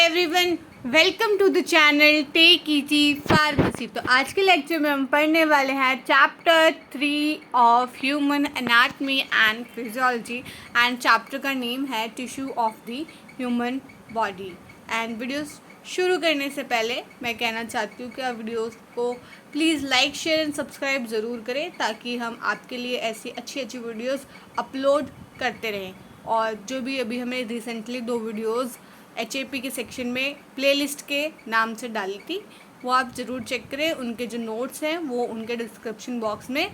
Everyone, welcome to the channel tech easy pharmacy. तो आज के लेक्चर में हम पढ़ने वाले हैं chapter 3 of human anatomy and physiology and chapter का नेम है tissue of the human body. And videos शुरू करने से पहले मैं कहना चाहती हूँ कि आप वीडियोस को please like share and subscribe ज़रूर करें ताकि हम आपके लिए ऐसी अच्छी अच्छी वीडियोस अपलोड करते रहें। और जो भी अभी हमें रिसेंटली 2 वीडियोस HAP के सेक्शन में प्लेलिस्ट के नाम से डाली थी, वो आप ज़रूर चेक करें। उनके जो नोट्स हैं वो उनके डिस्क्रिप्शन बॉक्स में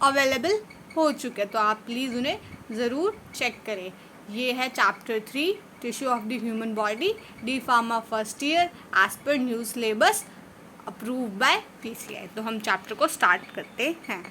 अवेलेबल हो चुके हैं, तो आप प्लीज़ उन्हें ज़रूर चेक करें। ये है chapter 3 tissue of the human body, D pharma first year as per new syllabus approve by PCI। तो हम चैप्टर को स्टार्ट करते हैं।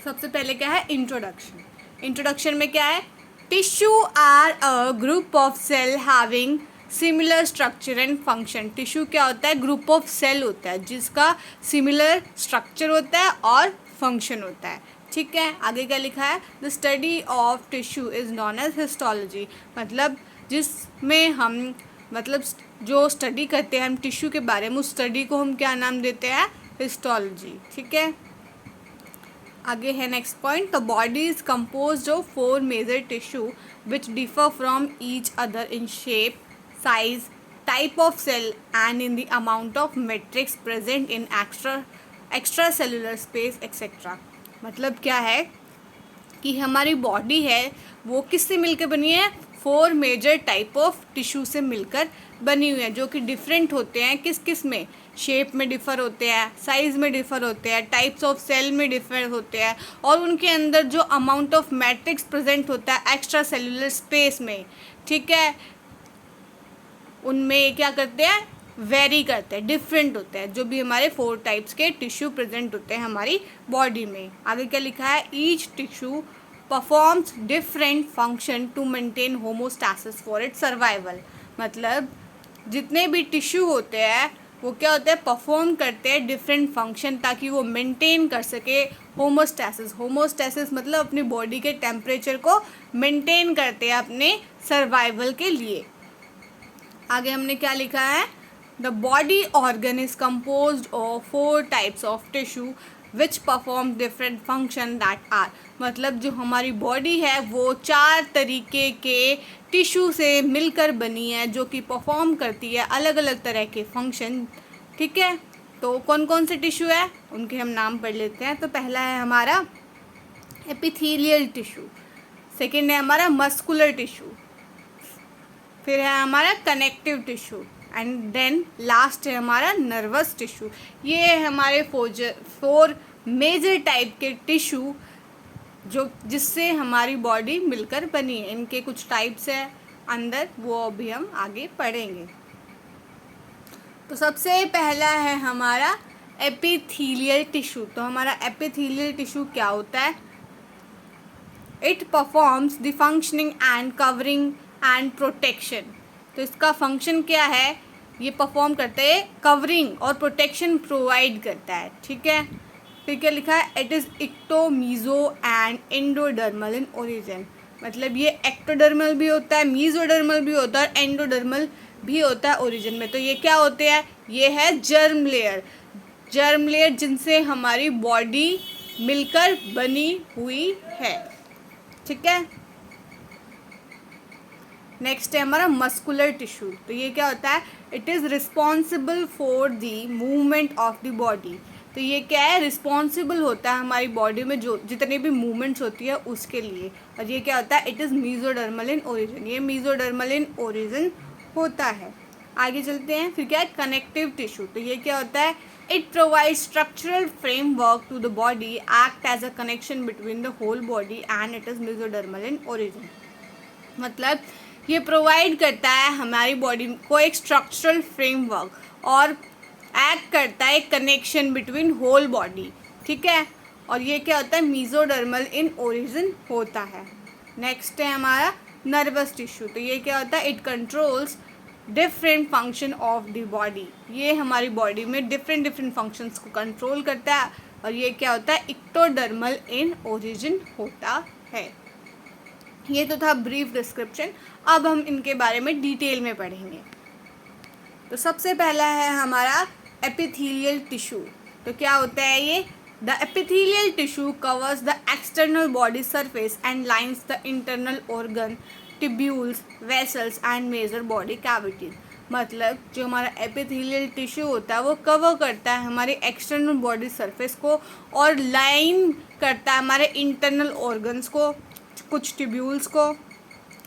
सबसे पहले क्या है, इंट्रोडक्शन। इंट्रोडक्शन में क्या है, tissue are a group of cell having similar structure and function. Tissue क्या होता है, ग्रुप ऑफ सेल होता है जिसका सिमिलर स्ट्रक्चर होता है और फंक्शन होता है। ठीक है, आगे क्या लिखा है, the study of tissue is known as histology. मतलब जिसमें हम जो स्टडी करते हैं हम टिश्यू के बारे में, उस स्टडी को हम क्या नाम देते हैं, हिस्टोलॉजी। ठीक है, आगे है next point, the body is composed of 4 major tissue which differ from each other in shape, size, type of cell and in the amount of matrix present in extra cellular space etcetera. मतलब क्या है कि हमारी body है वो किससे मिलकर बनी है, 4 मेजर टाइप ऑफ टिश्यू से मिलकर बनी हुई है, जो कि डिफरेंट होते हैं किस में, शेप में डिफ़र होते हैं, साइज़ में डिफ़र होते हैं, टाइप्स ऑफ सेल में डिफ़र होते हैं, और उनके अंदर जो अमाउंट ऑफ मैट्रिक्स प्रेजेंट होता है एक्स्ट्रा सेलुलर स्पेस में, ठीक है, उनमें क्या करते हैं, वेरी करते हैं, डिफरेंट होते हैं। जो भी हमारे 4 टाइप्स के टिश्यू प्रेजेंट होते हैं हमारी बॉडी में। आगे क्या लिखा है, each tissue performs different function to maintain homeostasis for its survival. मतलब जितने भी टिश्यू होते हैं वो क्या होते हैं, परफॉर्म करते हैं डिफरेंट फंक्शन ताकि वो मेंटेन कर सके होमोस्टैसिस। होमोस्टैसिस मतलब अपनी बॉडी के टेम्परेचर को मेंटेन करते हैं अपने सर्वाइवल के लिए। आगे हमने क्या लिखा है, the body organ is composed of 4 types of tissue which perform different function that are. मतलब जो हमारी बॉडी है वो 4 तरीके के टिश्यू से मिलकर बनी है जो कि परफॉर्म करती है अलग अलग तरह के फंक्शन। ठीक है, तो कौन कौन से टिश्यू है उनके हम नाम पढ़ लेते हैं। तो पहला है हमारा एपिथेलियल टिश्यू, सेकेंड है हमारा मस्कुलर टिश्यू, फिर है हमारा connective tissue and then last है हमारा नर्वस टिश्यू। ये है हमारे 4 मेजर टाइप के टिश्यू जो जिससे हमारी बॉडी मिलकर बनी है। इनके कुछ टाइप्स है अंदर, वो अभी हम आगे पढ़ेंगे। तो सबसे पहला है हमारा एपिथेलियल टिश्यू। तो हमारा एपिथेलियल टिश्यू क्या होता है, it performs the functioning and covering and protection. तो इसका फंक्शन क्या है, ये परफॉर्म करता है कवरिंग और प्रोटेक्शन प्रोवाइड करता है। ठीक है, फिर क्या लिखा है, it is ecto, meso and endodermal in origin. मतलब ये एक्टोडर्मल भी होता है, मीज़ोडर्मल भी होता है और एंडोडर्मल भी होता है ओरिजिन में। तो ये क्या होते हैं, ये है जर्म लेयर। जर्म लेयर जिनसे हमारी बॉडी मिलकर बनी हुई है। ठीक है, नेक्स्ट है हमारा मस्कुलर टिश्यू। तो ये क्या होता है, it is responsible for the movement of the body. तो ये क्या है, रिस्पॉन्सिबल होता है हमारी बॉडी में जो जितनी भी मूवमेंट्स होती है उसके लिए। और ये क्या होता है, it is mesodermal in origin. ये मीज़ोडर्मल इन ओरिजिन होता है। आगे चलते हैं, फिर क्या है कनेक्टिव टिश्यू। तो ये क्या होता है, it provide structural framework to the body, act as a connection between the whole body and it is mesodermal in origin. मतलब ये प्रोवाइड करता है हमारी बॉडी को एक स्ट्रक्चरल फ्रेमवर्क और एक्ट करता है एक कनेक्शन बिटवीन होल बॉडी। ठीक है, और ये क्या होता है, मीज़ोडर्मल इन ओरिजिन होता है। नेक्स्ट है हमारा नर्वस टिश्यू। तो ये क्या होता है, it controls different function of the body. ये हमारी बॉडी में डिफरेंट फंक्शंस को कंट्रोल करता है और ये क्या होता है, इक्टोडर्मल इन ओरिजिन होता है। ये तो था ब्रीफ डिस्क्रिप्शन। अब हम इनके बारे में डिटेल में पढ़ेंगे। तो सबसे पहला है हमारा एपिथेलियल टिश्यू। तो क्या होता है ये? The epithelial tissue covers the external body surface and lines the internal organ, tubules, vessels and major body cavities. मतलब जो हमारा एपिथेलियल टिश्यू होता है वो कवर करता है हमारे एक्सटर्नल बॉडी सरफेस को और लाइन करता है हमारे इंटरनल ऑर्गन्स को, कुछ ट्यूब्यूल्स को,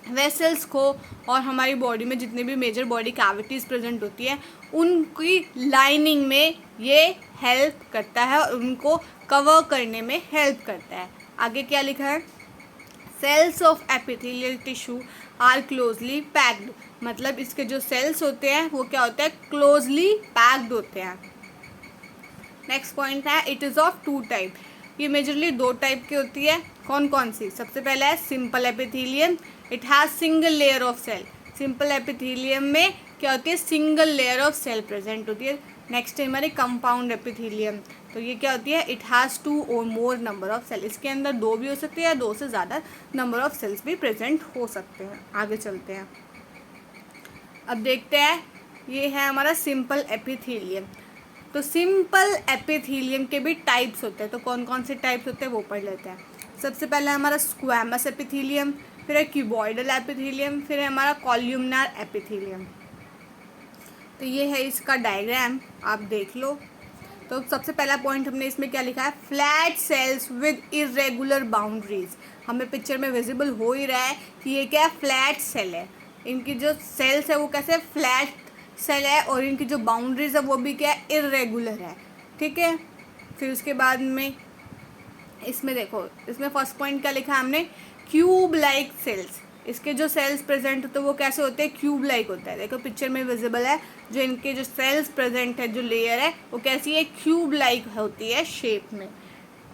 वेसल्स को, और हमारी बॉडी में जितने भी मेजर बॉडी कैविटीज़ प्रेजेंट होती है उनकी लाइनिंग में ये हेल्प करता है और उनको कवर करने में हेल्प करता है। आगे क्या लिखा है? Cells of epithelial tissue are closely packed. मतलब इसके जो सेल्स होते हैं वो क्या होते हैं? क्लोजली पैक्ड होते हैं। नेक्स्ट पॉइंट है it is of two type. ये मेजरली दो टाइप की होती है। कौन कौन सी? सबसे पहला है simple epithelium. It has single layer of cell. Simple epithelium में क्या होती है? Single layer of cell present होती है। नेक्स्ट है हमारे कंपाउंड एपिथेलियम। तो ये क्या होती है? इट हैज़ टू और मोर नंबर ऑफ सेल। इसके अंदर दो भी हो सकते हैं या दो से ज़्यादा नंबर ऑफ सेल्स भी प्रेजेंट हो सकते हैं। आगे चलते हैं, अब देखते हैं। ये है हमारा सिंपल एपिथेलियम। तो सिंपल एपिथेलियम के भी टाइप्स होते हैं। तो कौन कौन से टाइप्स होते हैं वो पढ़ लेते हैं। सबसे पहला है हमारा स्क्वैमस एपिथेलियम, फिर है क्यूबॉइडल एपिथेलियम, फिर है हमारा कॉल्यूमनार एपिथेलियम। तो ये है इसका डायग्राम, आप देख लो। तो सबसे पहला पॉइंट हमने इसमें क्या लिखा है? Flat sales with irregular boundaries. हमें पिक्चर में विजिबल हो ही रहा है कि ये क्या है? फ्लैट सेल है। इनकी जो सेल्स है वो कैसे? फ्लैट सेल है और इनकी जो बाउंड्रीज है वो भी क्या है? इरेगुलर है। ठीक है। फिर उसके बाद में इसमें देखो, इसमें फर्स्ट पॉइंट क्या लिखा है हमने? Cube like cells. इसके जो सेल्स प्रेजेंट होते हैं वो कैसे होते हैं? क्यूब लाइक होता है। देखो पिक्चर में विजिबल है, जो इनके जो सेल्स प्रेजेंट है, जो लेयर है वो कैसी है? क्यूब लाइक होती है शेप में।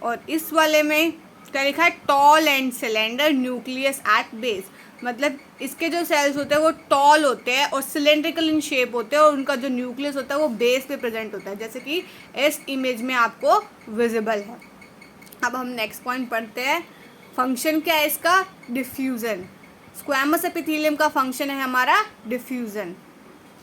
और इस वाले में क्या लिखा है? Tall and cylinder nucleus eight base. मतलब इसके जो सेल्स होते हैं वो टॉल होते हैं और सिलेंड्रिकल इन शेप होते हैं और उनका जो न्यूक्लियस होता है वो बेस पे प्रेजेंट होता है, जैसे कि इस इमेज में आपको विजिबल है। अब हम नेक्स्ट पॉइंट पढ़ते हैं। फंक्शन क्या है इसका? डिफ्यूज़न। स्क्वैमस एपिथेलियम का फंक्शन है हमारा डिफ्यूज़न।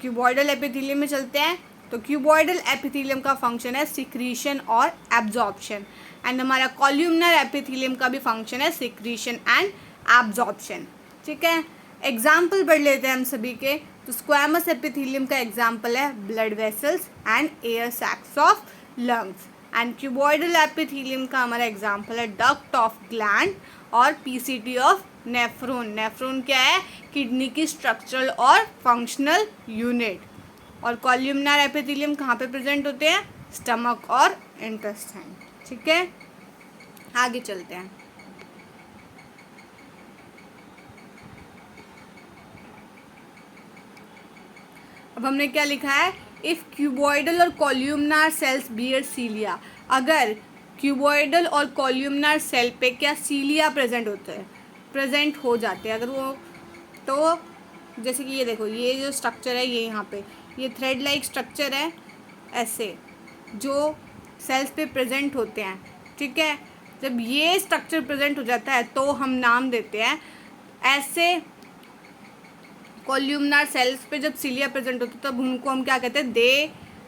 क्यूबॉइडल एपिथेलियम में चलते हैं। तो क्यूबॉइडल एपिथेलियम का फंक्शन है सिक्रीशन और एब्जॉर्प्शन। एंड हमारा कॉल्यूमनर एपिथेलियम का भी फंक्शन है सिक्रीशन एंड एब्जॉर्प्शन। ठीक है। एग्जाम्पल पढ़ लेते हैं हम सभी के। तो स्क्वैमस एपिथेलियम का एग्जाम्पल है blood vessels and air sacs of lungs. And cuboidal epithelium का हमारा एग्जाम्पल है डक्ट ऑफ ग्लैंड और पीसीटी ऑफ नेफ्रॉन। नेफ्रॉन क्या है? किडनी की स्ट्रक्चरल और फंक्शनल यूनिट। और कॉल्यूमनर एपिथेलियम कहाँ पे प्रेजेंट होते हैं? स्टमक और इंटेस्टाइन। ठीक है। आगे चलते हैं। अब हमने क्या लिखा है? इफ़ क्यूबॉइडल और कॉल्यूमनार सेल्स बियर सीलिया। अगर क्यूबॉइडल और कॉल्यूमनार सेल पे क्या सीलिया प्रेजेंट होते हैं, प्रेजेंट हो जाते हैं अगर वो, तो जैसे कि ये देखो, ये जो स्ट्रक्चर है ये यहाँ पे ये थ्रेड लाइक स्ट्रक्चर है, ऐसे जो सेल्स पे प्रेजेंट होते हैं। ठीक है। जब ये स्ट्रक्चर प्रेजेंट हो जाता है तो हम नाम देते हैं ऐसे कॉल्यूमनार सेल्स पे जब सीलिया प्रेजेंट होता है तब उनको हम क्या कहते हैं?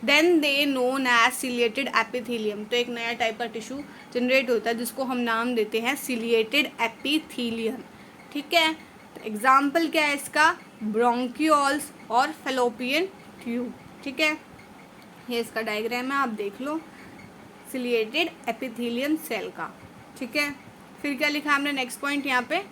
दे नोन एज सिलिएटेड एपिथेलियम। तो एक नया टाइप का टिश्यू जनरेट होता है जिसको हम नाम देते हैं सिलिएटेड एपिथेलियम। ठीक है। तो एग्जाम्पल क्या है इसका? ब्रोंकियोल्स और फेलोपियन ट्यूब। ठीक है। ये इसका डायग्राम है, आप देख लो, सिलिएटेड एपिथेलियम सेल का। ठीक है। फिर क्या लिखा हमने नेक्स्ट पॉइंट यहाँ पे?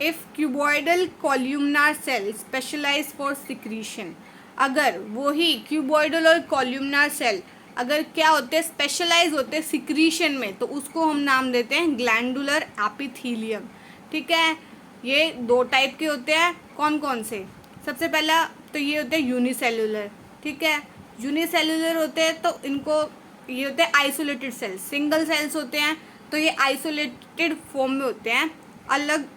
If cuboidal columnar cell specialise for secretion. अगर वही क्यूबॉइडल और कॉल्यूमनार सेल अगर क्या होते हैं? स्पेशलाइज होते हैं सिक्रीशन में, तो उसको हम नाम देते हैं ग्लैंडुलर एपिथेलियम। ठीक है। ये दो टाइप के होते हैं। कौन कौन से? सबसे पहला तो ये होते हैं यूनिसेल्युलर। ठीक है। यूनिसेल्युलर होते हैं तो इनको ये होते हैं आइसोलेटेड सेल्स। सिंगल सेल्स होते हैं तो ये आइसोलेटेड फॉर्म में होते हैं, अलग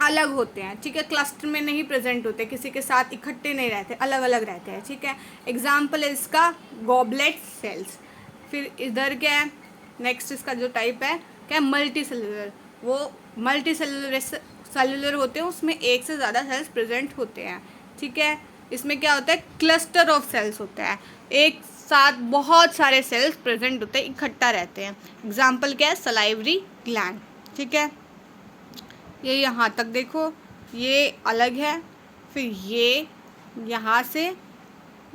अलग होते हैं। ठीक है। क्लस्टर में नहीं प्रेजेंट होते, किसी के साथ इकट्ठे नहीं रहते, अलग अलग रहते हैं। ठीक है। एग्जाम्पल है इसका गॉबलेट सेल्स। फिर इधर क्या है? नेक्स्ट इसका जो टाइप है क्या है, मल्टी सेलुलर। वो मल्टी सेलुलर होते हैं, उसमें एक से ज़्यादा सेल्स प्रेजेंट होते हैं, ठीक है। इसमें क्या होता है, क्लस्टर ऑफ सेल्स होता है, एक साथ बहुत सारे सेल्स प्रेजेंट होते हैं, इकट्ठा रहते हैं। एग्जाम्पल क्या है, सलाइवरी ग्लैंड, ठीक है। ये यहाँ तक देखो, ये अलग है, फिर ये यहाँ से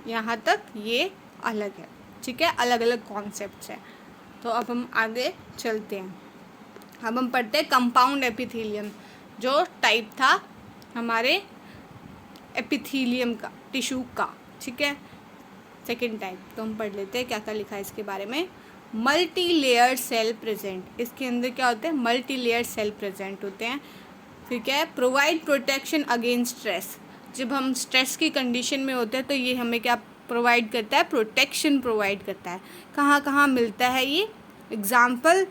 यहाँ तक ये अलग है, ठीक है। अलग अलग कॉन्सेप्ट्स हैं। तो अब हम आगे चलते हैं। अब हम पढ़ते हैं कंपाउंड एपिथेलियम, जो टाइप था हमारे एपिथेलियम का, टिश्यू का, ठीक है, सेकेंड टाइप। तो हम पढ़ लेते हैं क्या क्या लिखा है इसके बारे में। मल्टी लेयर सेल प्रेजेंट, इसके अंदर क्या होते हैं, मल्टी लेयर सेल प्रेजेंट होते हैं। फिर क्या है, प्रोवाइड प्रोटेक्शन अगेंस्ट स्ट्रेस, जब हम स्ट्रेस की कंडीशन में होते हैं तो ये हमें क्या प्रोवाइड करता है, प्रोटेक्शन प्रोवाइड करता है। कहाँ कहाँ मिलता है ये, एग्जाम्पल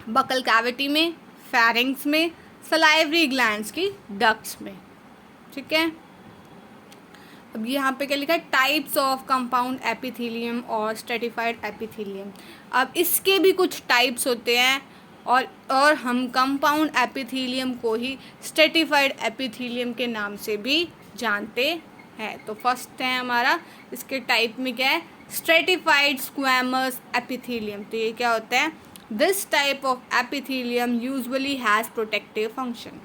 बकल कैविटी में, फेरिंग्स में, सलाइवरी ग्लैंड्स की डक्ट्स में, ठीक है। अब यहाँ पे क्या लिखा है, टाइप्स ऑफ कंपाउंड एपिथेलियम और स्ट्रेटिफाइड एपिथेलियम। अब इसके भी कुछ टाइप्स होते हैं, और हम कंपाउंड एपिथेलियम को ही स्ट्रेटिफाइड एपिथेलियम के नाम से भी जानते हैं। तो फर्स्ट है हमारा, इसके टाइप में क्या है, स्ट्रेटिफाइड स्क्वैमस एपिथेलियम। तो ये क्या होता है, this type of epithelium usually has protective function.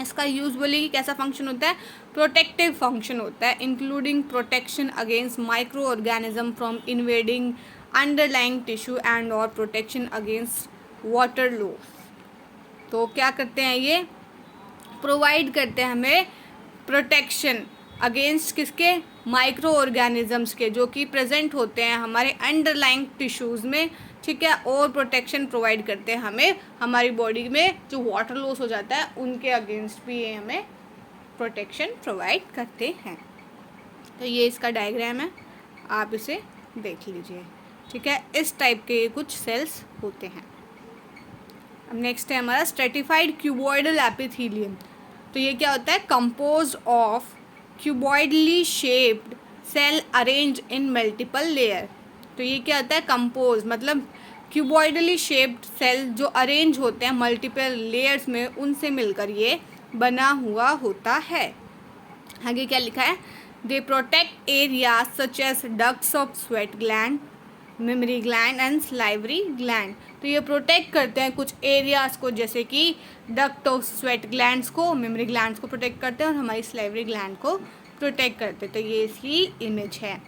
इसका यूजुअली कैसा फंक्शन होता है, प्रोटेक्टिव फंक्शन होता है, including protection against micro organism from invading underlying tissue and और प्रोटेक्शन अगेंस्ट वाटर लॉस। तो क्या करते हैं, ये प्रोवाइड करते हैं हमें प्रोटेक्शन अगेंस्ट किसके, माइक्रो ऑर्गेनिजम्स के, जो कि प्रेजेंट होते हैं हमारे अंडरलाइंग टिश्यूज़ में, ठीक है। और प्रोटेक्शन प्रोवाइड करते हैं हमें हमारी बॉडी में जो वाटर लॉस हो जाता है उनके अगेंस्ट भी ये हमें प्रोटेक्शन प्रोवाइड करते हैं। तो ये इसका डायग्राम है, आप इसे देख लीजिए, ठीक है। इस टाइप के कुछ सेल्स होते हैं। अब नेक्स्ट है हमारा स्ट्रेटिफाइड क्यूबॉइडल एपिथेलियम। तो ये क्या होता है, compose of cuboidly shaped cell arrange in multiple layer. तो ये क्या होता है, कंपोज मतलब क्यूबॉइडली शेप्ड सेल जो अरेंज होते हैं मल्टीपल लेयर्स में, उनसे मिलकर ये बना हुआ होता है। आगे क्या लिखा है, they protect area such as ducts of sweat gland, mammary gland and salivary gland. तो ये प्रोटेक्ट करते हैं कुछ एरियाज को, जैसे कि डक्ट ऑफ स्वेट ग्लैंड्स को, मेमरी ग्लैंड्स को प्रोटेक्ट करते हैं और हमारी सलाइवरी ग्लैंड को प्रोटेक्ट करते हैं। तो ये इसकी इमेज है।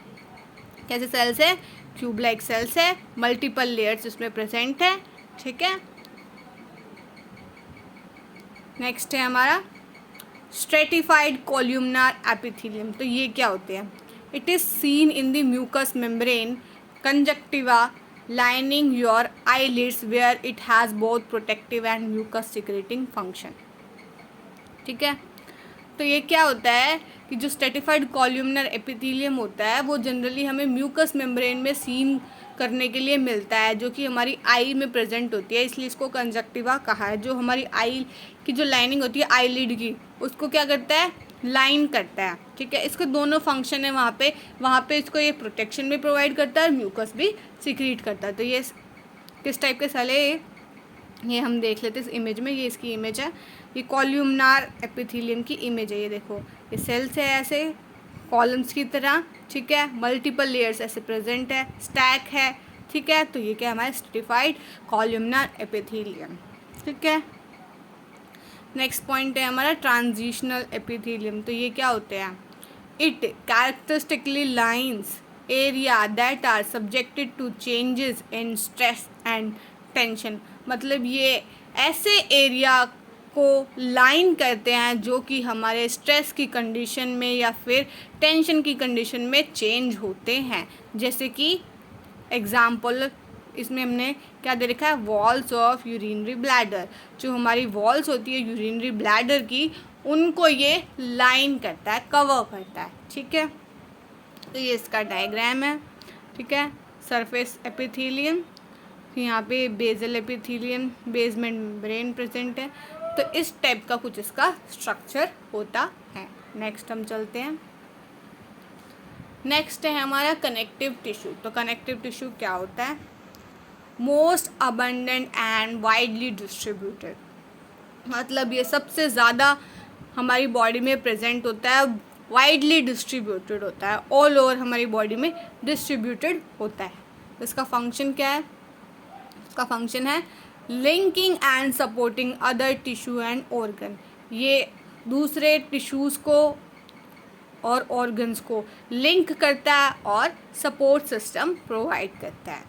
कैसे सेल्स है, क्यूब लाइक सेल्स है, मल्टीपल लेयर्स इसमें प्रेजेंट है, ठीक है। नेक्स्ट है हमारा स्ट्रेटिफाइड कॉल्यूमनार एपिथेलियम। तो ये क्या होते हैं, it is seen in the mucous membrane conjunctiva lining your eyelids where it has both protective and mucus secreting function, ठीक है। तो ये क्या होता है कि जो स्ट्रेटिफाइड कॉल्यूमनर एपिथेलियम होता है वो जनरली हमें म्यूकस मेम्ब्रेन में सीन करने के लिए मिलता है, जो कि हमारी आई में प्रेजेंट होती है, इसलिए इसको कंजक्टिवा कहा है। जो हमारी आई की जो लाइनिंग होती है आईलिड की, उसको क्या करता है, लाइन करता है, ठीक है। इसके दोनों फंक्शन है वहाँ पे इसको ये प्रोटेक्शन भी प्रोवाइड करता है और म्यूकस भी सिक्रीट करता है। तो ये किस टाइप के सेल है, ये हम देख लेते हैं इस इमेज में। ये इसकी इमेज है, ये कॉल्यूमनार एपिथेलियम की इमेज है। ये देखो, ये सेल्स है ऐसे कॉलम्स की तरह, ठीक है। मल्टीपल लेयर्स ऐसे प्रेजेंट है, स्टैक है, ठीक है। तो ये क्या हमारा स्ट्रेटिफाइड कॉल्यूमनार एपिथेलियम, ठीक है। नेक्स्ट पॉइंट है हमारा ट्रांजिशनल एपिथेलियम। तो ये क्या होते हैं, it characteristically lines area that are subjected to changes in stress and tension. मतलब ये ऐसे एरिया को लाइन करते हैं जो कि हमारे स्ट्रेस की कंडीशन में या फिर टेंशन की कंडीशन में चेंज होते हैं। जैसे कि एग्जाम्पल इसमें हमने क्या दे रखा है, वॉल्स ऑफ यूरिनरी ब्लैडर। जो हमारी वॉल्स होती है यूरिनरी ब्लैडर की, उनको ये लाइन करता है, कवर करता है, ठीक है। तो ये इसका डायग्राम है, ठीक है। सरफेस एपिथेलियम, यहाँ पे basal epithelium, basement membrane present है। तो इस टाइप का कुछ इसका स्ट्रक्चर होता है। नेक्स्ट हम चलते हैं। नेक्स्ट है हमारा कनेक्टिव टिश्यू। तो कनेक्टिव टिश्यू क्या होता है, most abundant and widely distributed, मतलब ये सबसे ज़्यादा हमारी बॉडी में प्रेजेंट होता है, वाइडली डिस्ट्रीब्यूटेड होता है, ऑल ओवर हमारी बॉडी में डिस्ट्रीब्यूटेड होता है। तो इसका फंक्शन क्या है? इसका फंक्शन है linking and supporting other tissue and organ. ये दूसरे टिश्यूज़ को और ऑर्गन्स को लिंक करता है और सपोर्ट सिस्टम प्रोवाइड करता है।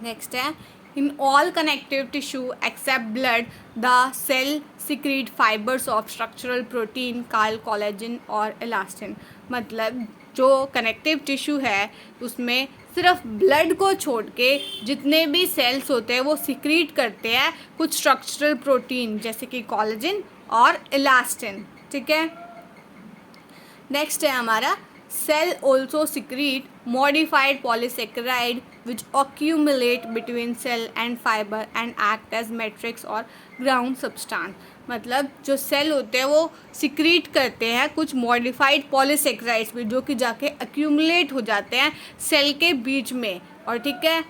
नेक्स्ट है in all connective tissue except blood the cell secrete fibres of structural protein called collagen और इलास्टिन। मतलब जो कनेक्टिव टिश्यू है उसमें सिर्फ ब्लड को छोड़ के जितने भी सेल्स होते हैं वो सिक्रीट करते हैं कुछ स्ट्रक्चरल प्रोटीन जैसे कि कोलेजन और इलास्टिन। ठीक है, नेक्स्ट है हमारा cell also secrete modified polysaccharide which accumulate between cell and fibre and act as matrix और ग्राउंड सब्सटेंस। मतलब जो सेल होते हैं वो सिक्रीट करते हैं कुछ मॉडिफाइड पॉलीसेकेराइड्स भी जो कि जाके एक्यूमुलेट हो जाते हैं सेल के बीच में, और ठीक है,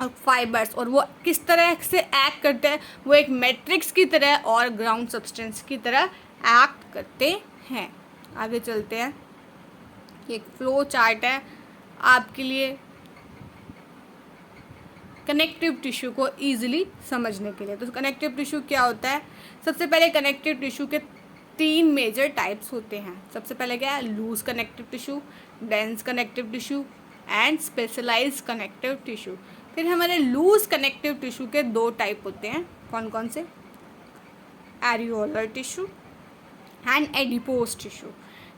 और फाइबर्स, और वो किस तरह से एक्ट करते हैं? वो एक मैट्रिक्स की तरह और ग्राउंड सब्सटेंस की तरह एक्ट करते हैं। आगे चलते हैं, ये एक फ्लो चार्ट है आपके लिए कनेक्टिव टिश्यू को ईजिली समझने के लिए। तो कनेक्टिव टिश्यू क्या होता है? सबसे पहले कनेक्टिव टिश्यू के 3 मेजर टाइप्स होते हैं। सबसे पहले क्या है? Loose connective tissue, dense connective tissue and specialised connective tissue. फिर हमारे लूज कनेक्टिव टिश्यू के 2 टाइप होते हैं। कौन कौन से? Areolar tissue and adipose tissue.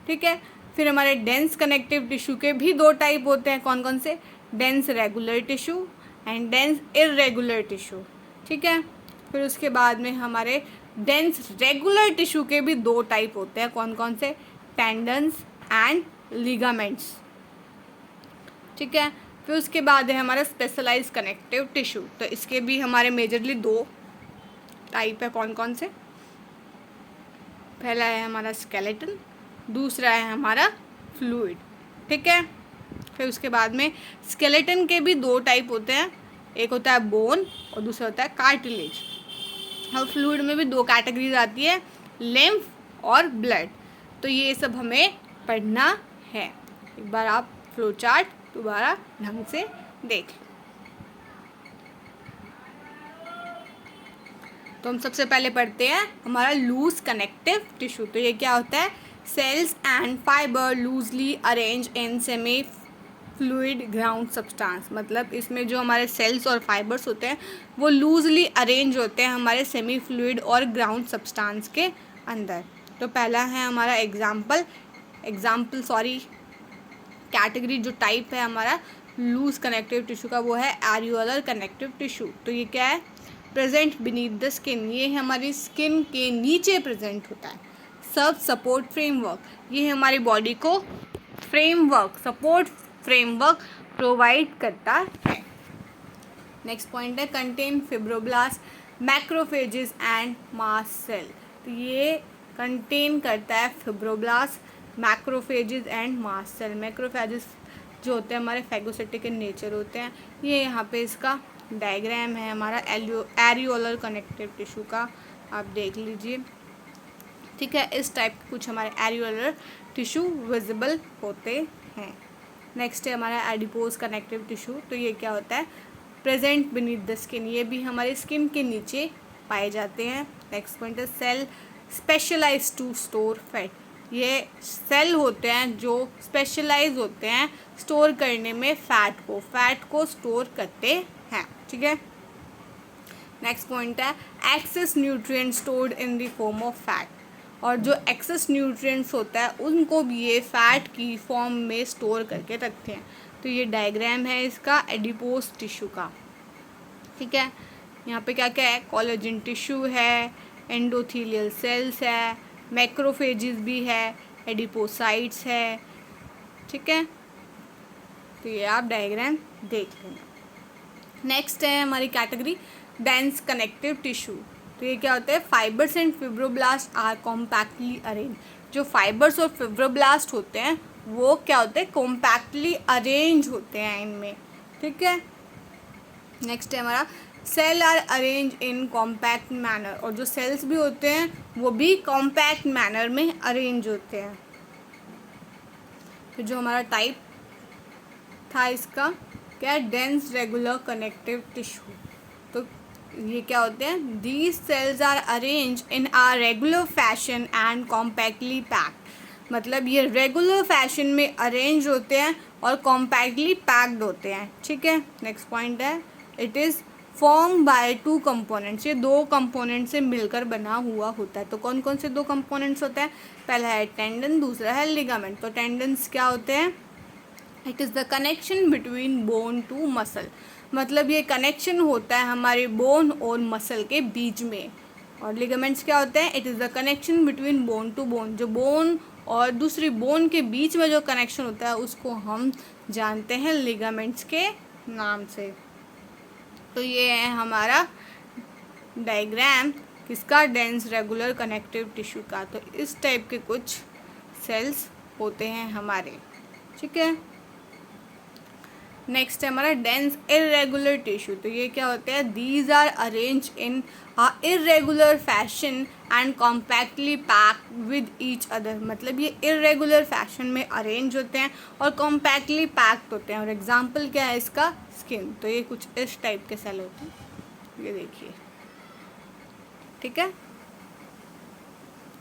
ठीक है, फिर हमारे डेंस कनेक्टिव टिश्यू के भी 2 टाइप होते हैं। कौन कौन से? Dense regular tissue and dense irregular tissue. ठीक है, फिर उसके बाद में हमारे डेंस रेगुलर टिश्यू के भी 2 टाइप होते हैं। कौन कौन से? Tendons and ligaments. ठीक है, फिर उसके बाद है हमारा स्पेशलाइज्ड कनेक्टिव टिश्यू। तो इसके भी हमारे मेजरली 2 टाइप है। कौन कौन से? पहला है हमारा स्केलेटन, दूसरा है हमारा फ्लूइड। ठीक है, फिर उसके बाद में स्केलेटन के भी 2 टाइप होते हैं, एक होता है बोन और दूसरा होता है कार्टिलेज। और फ्लूइड में भी 2 कैटेगरीज आती है, लिम्फ और ब्लड। तो ये सब हमें पढ़ना है। एक बार आप फ्लो चार्ट दोबारा ढंग से देख। तो हम सबसे पहले पढ़ते हैं हमारा लूज कनेक्टिव टिश्यू। तो ये क्या होता है? Cells and fibre loosely arrange in semi fluid ground substance. मतलब इसमें जो हमारे सेल्स और फाइबर्स होते हैं वो लूजली अरेंज होते हैं हमारे सेमी फ्लूइड और ग्राउंड सब्सटेंस के अंदर। तो पहला है हमारा कैटेगरी जो टाइप है हमारा लूज कनेक्टिव टिश्यू का वो है एरियोलर कनेक्टिव टिश्यू। तो ये क्या है? प्रेजेंट बीनीथ द स्किन, ये हमारी स्किन के नीचे प्रेजेंट होता है। सब सपोर्ट फ्रेमवर्क, ये हमारी बॉडी को सपोर्ट फ्रेमवर्क प्रोवाइड करता है। नेक्स्ट पॉइंट है contain fibroblast, macrophages and mast cell. तो ये कंटेन करता है fibroblast, macrophages and mast cell. Macrophages जो होते हैं हमारे फैगोसिटिक इन नेचर होते हैं। ये यहाँ पे इसका डायग्राम है हमारा एरियोलर कनेक्टिव टिश्यू का, आप देख लीजिए। ठीक है, इस टाइप के कुछ हमारे एरियोलर टिश्यू विजिबल होते हैं। नेक्स्ट है हमारा एडिपोज कनेक्टिव टिश्यू। तो ये क्या होता है? प्रेजेंट बीनीथ द स्किन, ये भी हमारे स्किन के नीचे पाए जाते हैं। नेक्स्ट पॉइंट है cell specialise to store fat. ये सेल होते हैं जो स्पेशलाइज होते हैं स्टोर करने में फैट को स्टोर करते हैं। ठीक है, नेक्स्ट पॉइंट है excess nutrient stored in the form of fat. और जो एक्सेस न्यूट्रिएंट्स होता है उनको भी ये फैट की फॉर्म में स्टोर करके रखते हैं। तो ये डायग्राम है इसका एडिपोज टिश्यू का। ठीक है, यहाँ पे क्या क्या है? कोलेजन टिश्यू है, एंडोथेलियल सेल्स है, मैक्रोफेजेस भी है, एडिपोसाइट्स है। ठीक है, तो ये आप डायग्राम देख लेना। नेक्स्ट है हमारी कैटेगरी डेंस कनेक्टिव टिश्यू। तो ये क्या होता है? Fibres and fibroblast are compactly arrange. जो फाइबर्स और फिब्रोब्लास्ट होते हैं वो क्या होते हैं? कॉम्पैक्टली अरेंज होते हैं इनमें। ठीक है, नेक्स्ट है हमारा cell are arrange in compact manner, और जो सेल्स भी होते हैं वो भी कॉम्पैक्ट मैनर में अरेंज होते हैं। फिर जो हमारा टाइप था इसका क्या है, डेंस रेगुलर कनेक्टिव टिश्यू। तो ये क्या होते हैं, these cells are arrange in a regular fashion and compactly packed, मतलब ये रेगुलर फैशन में अरेंज होते हैं और कॉम्पैक्टली पैक्ड होते हैं। ठीक है, नेक्स्ट पॉइंट है it is form by two components, ये दो कंपोनेंट से मिलकर बना हुआ होता है। तो कौन कौन से दो कंपोनेंट्स होते हैं, पहला है टेंडन, दूसरा है लिगामेंट। तो टेंडन्स क्या होते हैं, it is the connection between bone to muscle, मतलब ये कनेक्शन होता है हमारे बोन और मसल के बीच में। और लिगामेंट्स क्या होते हैं, it is the connection between bone to bone, जो बोन और दूसरी बोन के बीच में जो कनेक्शन होता है उसको हम जानते हैं लिगामेंट्स के नाम से। तो ये है हमारा डायग्राम किसका, डेंस रेगुलर कनेक्टिव टिश्यू का। तो इस टाइप के कुछ सेल्स होते हैं हमारे। ठीक है, नेक्स्ट है हमारा डेंस इरेगुलर टिश्यू। तो ये क्या होते हैं, these are arrange in irregular fashion and compactly packed with each other, मतलब ये इरेगुलर फैशन में अरेंज होते हैं और कॉम्पैक्टली पैक्ड होते हैं। और एग्जांपल क्या है इसका, स्किन। तो ये कुछ इस टाइप के सेल होते हैं, ये देखिए। ठीक है,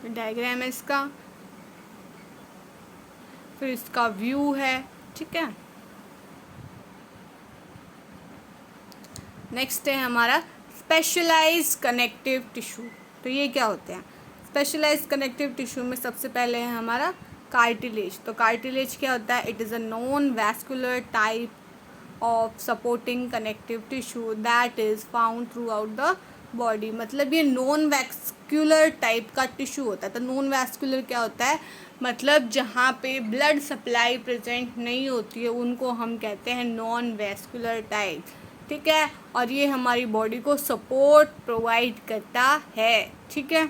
डायग्राम है इसका, फिर इसका व्यू है। ठीक है, नेक्स्ट है हमारा स्पेशलाइज कनेक्टिव टिश्यू। तो ये क्या होते हैं, स्पेशलाइज कनेक्टिव टिश्यू में सबसे पहले है हमारा कार्टिलेज। तो कार्टिलेज क्या होता है, it is a non vascular type of supporting connective tissue that is found through out the body, मतलब ये नॉन वैस्कुलर टाइप का टिश्यू होता है। तो नॉन वैस्कुलर क्या होता है, मतलब जहाँ पे ब्लड सप्लाई प्रेजेंट नहीं होती है उनको हम कहते हैं नॉन वैस्कुलर टाइप। ठीक है, और ये हमारी बॉडी को सपोर्ट प्रोवाइड करता है। ठीक है,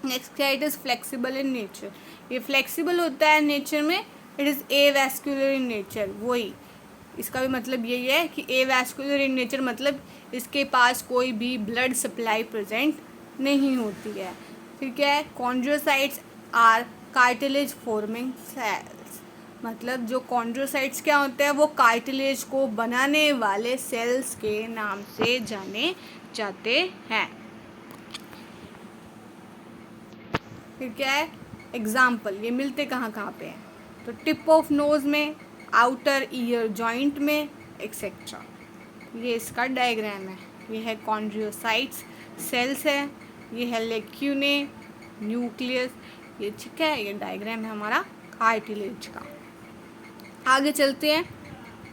नेक्स्ट क्या, it is flexible in nature, ये फ्लेक्सिबल होता है नेचर में। It is a vascular in nature, वही इसका भी मतलब यही है कि ए वैस्कुलर इन नेचर, मतलब इसके पास कोई भी ब्लड सप्लाई प्रेजेंट नहीं होती है। ठीक है, chondrocytes are cartilage forming cells, मतलब जो कॉन्ड्रोसाइट्स क्या होते हैं वो कार्टिलेज को बनाने वाले सेल्स के नाम से जाने जाते हैं। फिर क्या है एग्जाम्पल, ये मिलते कहाँ कहाँ पे हैं, तो टिप ऑफ नोज़ में, आउटर ईयर जॉइंट में, एक्सेट्रा। ये इसका डायग्राम है, ये है कॉन्ड्रोसाइट्स सेल्स है, ये है लेक्यूने न्यूक्लियस, ये ठीक है, ये डायग्राम है हमारा कार्टिलेज का। आगे चलते हैं,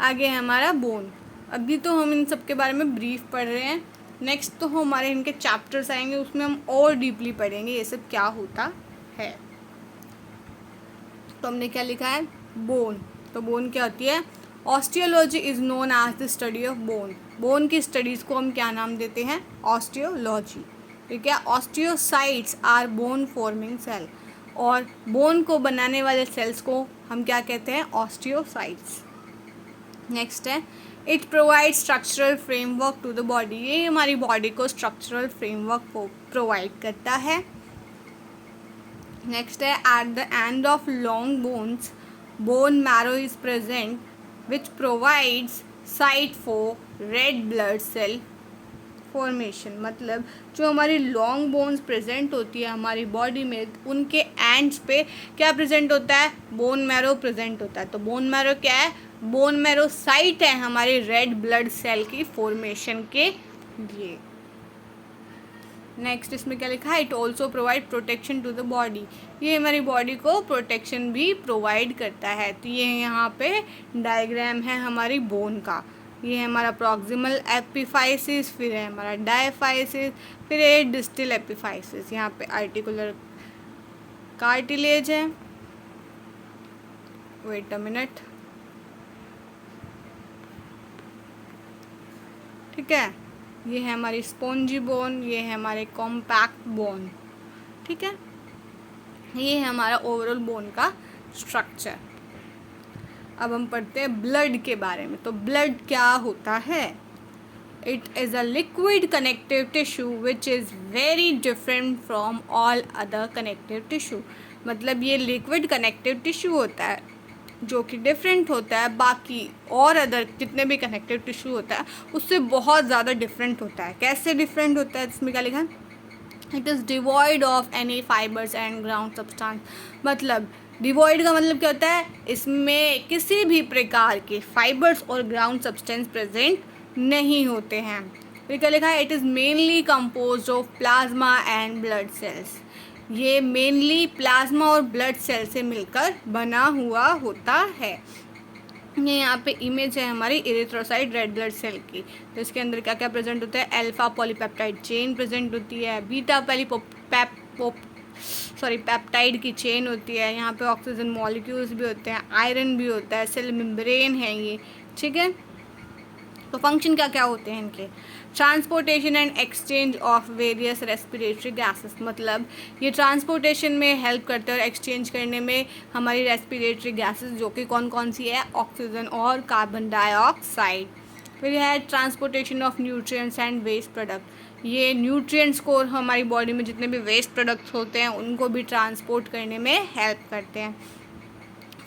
आगे है हमारा बोन। अभी तो हम इन सब के बारे में ब्रीफ पढ़ रहे हैं, नेक्स्ट तो हमारे इनके चैप्टर्स आएंगे उसमें हम और डीपली पढ़ेंगे ये सब क्या होता है। तो हमने क्या लिखा है, बोन। तो बोन क्या होती है, osteology is known as the study of bone, bone की स्टडीज़ को हम क्या नाम देते हैं, ऑस्टियोलॉजी। ठीक है, osteocytes are bone forming cell, और बोन को बनाने वाले सेल्स को हम क्या कहते हैं, ऑस्टियोसाइट्स। नेक्स्ट है it provide structural framework to the body, ये हमारी बॉडी को स्ट्रक्चरल फ्रेमवर्क प्रोवाइड करता है। नेक्स्ट है at the end of long bones bone marrow is present which provides site for red blood cell formation, मतलब जो हमारी लॉन्ग बोन्स प्रेजेंट होती है हमारी बॉडी में उनके एंड्स पे क्या प्रेजेंट होता है, बोन मैरो प्रेजेंट होता है। तो बोन मैरो क्या है, बोन मैरो साइट है हमारी रेड ब्लड सेल की फॉर्मेशन के लिए। नेक्स्ट इसमें क्या लिखा है, it also provide protection to the body, ये हमारी बॉडी को प्रोटेक्शन भी प्रोवाइड करता है। तो ये यहाँ पे डायग्राम है हमारी बोन का, ये है हमारा प्रॉक्सिमल एपिफाइसिस, फिर है हमारा डायफाइसिस, फिर है डिस्टल एपिफाइसिस, यहाँ पे आर्टिकुलर कार्टिलेज है। वेट अ मिनट, ठीक है, ये है हमारी स्पॉन्जी बोन, ये है हमारे कॉम्पैक्ट बोन। ठीक है, ये है हमारा ओवरऑल बोन का स्ट्रक्चर। अब हम पढ़ते हैं ब्लड के बारे में। तो ब्लड क्या होता है, It is a liquid connective tissue which is very different from all other connective tissue. मतलब ये liquid connective tissue होता है जो कि डिफरेंट होता है बाकी और अदर जितने भी कनेक्टिव टिश्यू होता है उससे बहुत ज़्यादा डिफरेंट होता है. कैसे डिफरेंट होता है, इसमें क्या लिखा है? It is devoid of any fibres and ground substance. मतलब डिवॉइड का मतलब क्या होता है? इसमें किसी भी प्रकार के फाइबर्स और ग्राउंड सब्सटेंस प्रेजेंट नहीं होते हैं. फिर क्या लिखा है? It is mainly composed of plasma and blood cells. ये मेनली प्लाज्मा और ब्लड सेल से मिलकर बना हुआ होता है. ये यहाँ पे इमेज है हमारी इरिथ्रोसाइट रेड ब्लड सेल की. तो इसके अंदर क्या क्या प्रेजेंट होता है? अल्फा पॉलीपेप्टाइड चेन प्रेजेंट होती है, बीटा पेप्टाइड की चेन होती है, यहाँ पे ऑक्सीजन मॉलिक्यूल्स भी होते हैं, आयरन भी होता है, सेल मेम्ब्रेन है ये. ठीक है, तो फंक्शन क्या क्या होते हैं इनके? Transportation and exchange of various respiratory gases. मतलब ये ट्रांसपोर्टेशन में हेल्प करते हैं और एक्सचेंज करने में हमारी रेस्पिरेटरी गैसेस जो कि कौन कौन सी है? ऑक्सीजन और कार्बन डाइऑक्साइड. फिर है transportation of nutrients and waste product. ये न्यूट्रिएंट्स को हमारी बॉडी में जितने भी वेस्ट प्रोडक्ट्स होते हैं उनको भी ट्रांसपोर्ट करने में हेल्प करते हैं.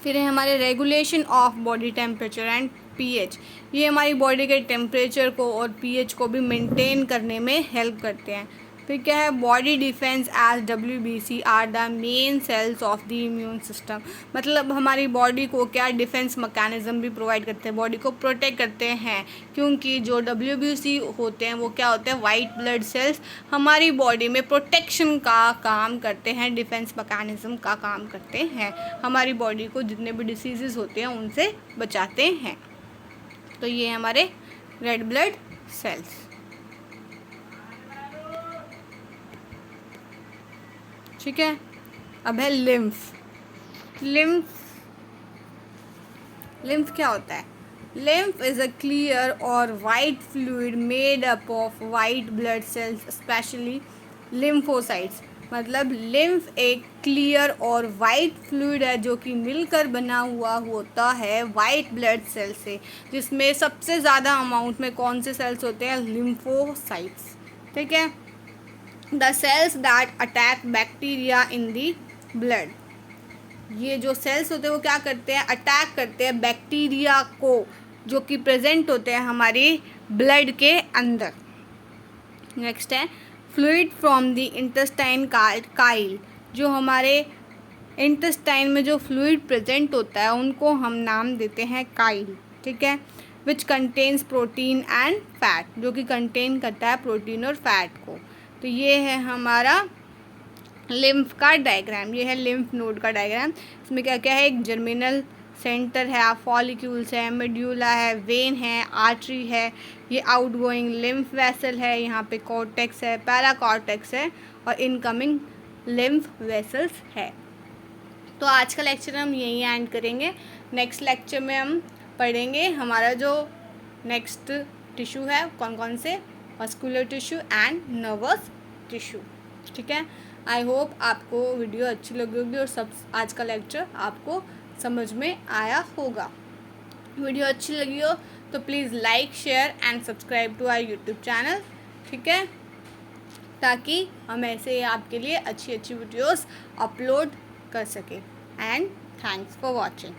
फिर है हमारे regulation of body temperature and pH. ये हमारी बॉडी के टेम्परेचर को और पीएच को भी मेंटेन करने में हेल्प करते हैं. फिर क्या है? Body defence as WBC are the main cells of the immune system. मतलब हमारी बॉडी को क्या डिफेंस मैकेनिज्म भी प्रोवाइड करते हैं, बॉडी को प्रोटेक्ट करते हैं, क्योंकि जो WBC होते हैं वो क्या होते हैं? वाइट ब्लड सेल्स हमारी बॉडी में प्रोटेक्शन का काम करते हैं, डिफेंस मैकेनिज्म का काम करते हैं, हमारी बॉडी को जितने भी डिसीजेज होते हैं उनसे बचाते हैं. तो ये हमारे रेड ब्लड सेल्स. ठीक है, अब है लिम्फ. लिम्फ क्या होता है? लिम्फ इज अ क्लियर और white fluid made up of white blood cells specially lymphocytes. मतलब लिम्फ एक क्लियर और वाइट फ्लूइड है जो कि मिलकर बना हुआ होता है वाइट ब्लड सेल से, जिसमें सबसे ज़्यादा अमाउंट में कौन से सेल्स होते हैं? लिम्फोसाइट्स. ठीक है, the cells that attack bacteria in the blood. ये जो सेल्स होते हैं वो क्या करते हैं? अटैक करते हैं बैक्टीरिया को जो कि प्रेजेंट होते हैं हमारी ब्लड के अंदर. नेक्स्ट है fluid from the intestine Kyle. जो हमारे इंटेस्टाइन में जो फ्लूइड प्रेजेंट होता है उनको हम नाम देते हैं काइल. ठीक है, which contains protein and fat. जो कि कंटेन करता है प्रोटीन और फैट को. तो ये है हमारा लिम्फ का डायग्राम. ये है लिम्फ नोड का डायग्राम. इसमें क्या क्या है? एक जर्मिनल सेंटर है, फॉलिक्यूल्स है, मेड्यूला है, वेन है, आर्टरी है, ये आउटगोइंग लिम्फ वेसल है, यहाँ पे कॉर्टेक्स है, पैराकॉर्टेक्स है और इनकमिंग लिम्फ वेसल्स है. तो आज का लेक्चर हम यहीं एंड करेंगे. नेक्स्ट लेक्चर में हम पढ़ेंगे हमारा जो नेक्स्ट टिश्यू है कौन कौन से? Muscular tissue and nervous tissue. ठीक है, आई होप आपको वीडियो अच्छी लगी होगी और सब आज का लेक्चर आपको समझ में आया होगा. वीडियो अच्छी लगी हो तो please like, share and subscribe to our YouTube channel. ठीक है, ताकि हम ऐसे आपके लिए अच्छी अच्छी वीडियोस अपलोड कर सकें. And thanks for watching.